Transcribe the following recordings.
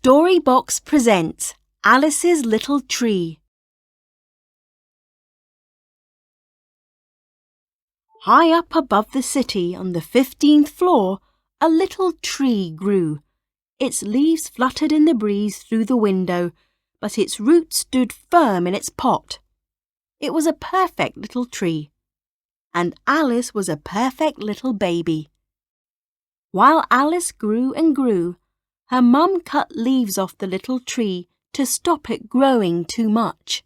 Storybox presents Alice's Little Tree. High up above the city on the 15th floor, a little tree grew. Its leaves fluttered in the breeze through the window, but its roots stood firm in its pot. It was a perfect little tree, and Alice was a perfect little baby. While Alice grew and grew, her mum cut leaves off the little tree to stop it growing too much.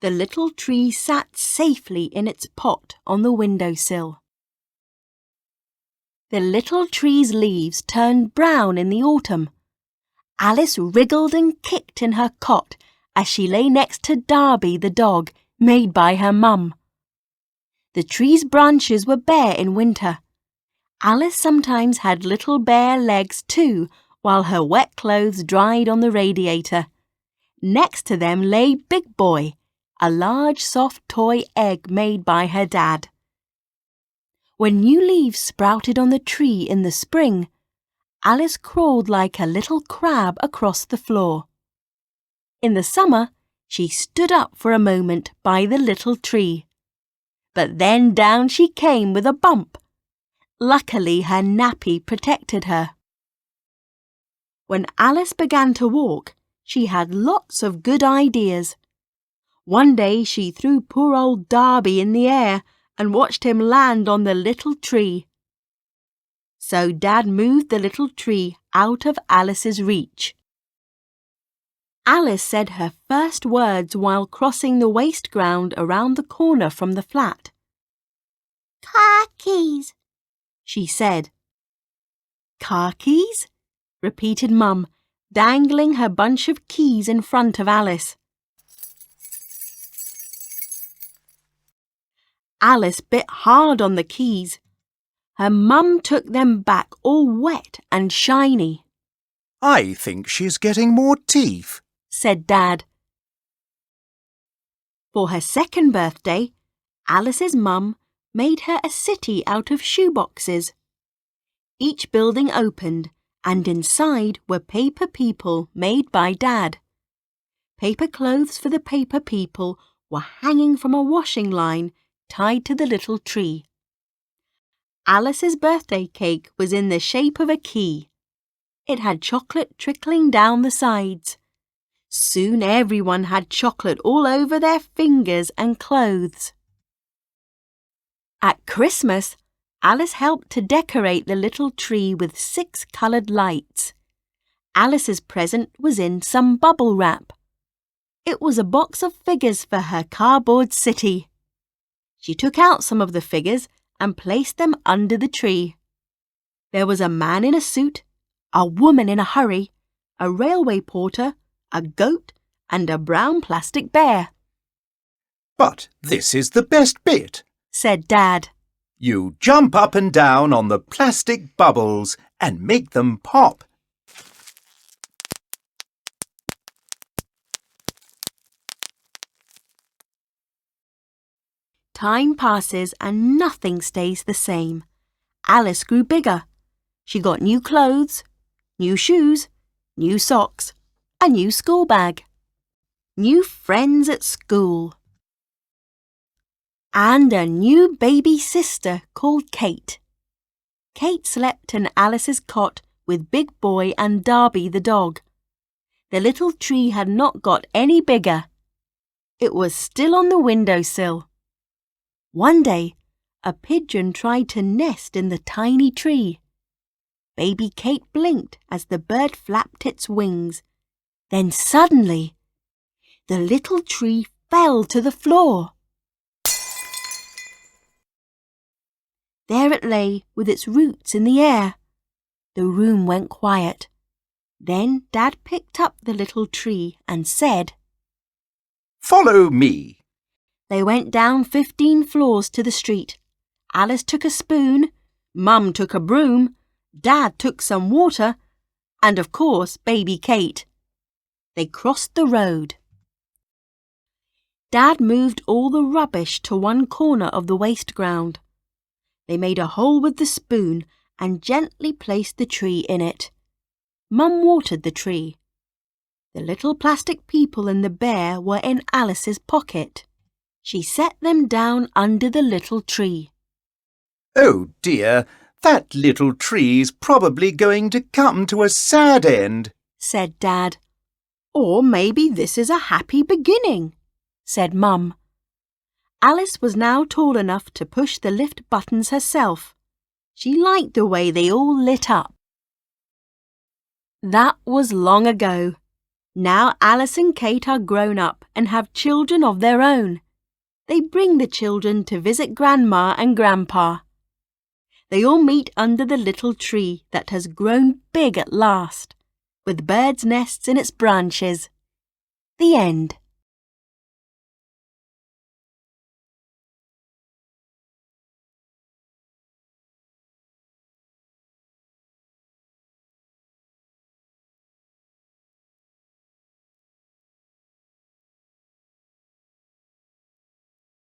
The little tree sat safely in its pot on the windowsill. The little tree's leaves turned brown in the autumn. Alice wriggled and kicked in her cot as she lay next to Darby the dog, made by her mum. The tree's branches were bare in winter. Alice sometimes had little bare legs too, while her wet clothes dried on the radiator. Next to them lay Big Boy, a large soft toy egg made by her dad. When new leaves sprouted on the tree in the spring, Alice crawled like a little crab across the floor. In the summer, she stood up for a moment by the little tree. But then down she came with a bump. Luckily, her nappy protected her. When Alice began to walk, she had lots of good ideas. One day she threw poor old Darby in the air and watched him land on the little tree. So Dad moved the little tree out of Alice's reach. Alice said her first words while crossing the waste ground around the corner from the flat. "Car keys," she said. "Car keys?" repeated Mum, dangling her bunch of keys in front of Alice. Alice bit hard on the keys. Her mum took them back all wet and shiny. "I think she's getting more teeth," said Dad. For her second birthday, Alice's mum made her a city out of shoeboxes. Each building opened, and inside were paper people made by Dad. Paper clothes for the paper people were hanging from a washing line tied to the little tree. Alice's birthday cake was in the shape of a key. It had chocolate trickling down the sides. Soon everyone had chocolate all over their fingers and clothes. At Christmas, Alice helped to decorate the little tree with 6 coloured lights. Alice's present was in some bubble wrap. It was a box of figures for her cardboard city. She took out some of the figures and placed them under the tree. There was a man in a suit, a woman in a hurry, a railway porter, a goat, and a brown plastic bear. "But this is the best bit," said Dad. "You jump up and down on the plastic bubbles and make them pop." Time passes and nothing stays the same. Alice grew bigger. She got new clothes, new shoes, new socks, a new school bag, new friends at school, and a new baby sister called Kate. Kate slept in Alice's cot with Big Boy and Darby the dog. The little tree had not got any bigger. It was still on the windowsill. One day, a pigeon tried to nest in the tiny tree. Baby Kate blinked as the bird flapped its wings. Then suddenly, the little tree fell to the floor. There it lay with its roots in the air. The room went quiet. Then Dad picked up the little tree and said, "Follow me." They went down 15 floors to the street. Alice took a spoon, Mum took a broom, Dad took some water, and of course Baby Kate. They crossed the road. Dad moved all the rubbish to one corner of the waste ground. They made a hole with the spoon and gently placed the tree in it. Mum watered the tree. The little plastic people and the bear were in Alice's pocket. She set them down under the little tree. Oh dear, that little tree's probably going to come to a sad end, said Dad. Or maybe this is a happy beginning, said Mum. Alice was now tall enough to push the lift buttons herself. She liked the way they all lit up. That was long ago. Now Alice and Kate are grown up and have children of their own. They bring the children to visit Grandma and Grandpa. They all meet under the little tree that has grown big at last, with birds' nests in its branches. The end.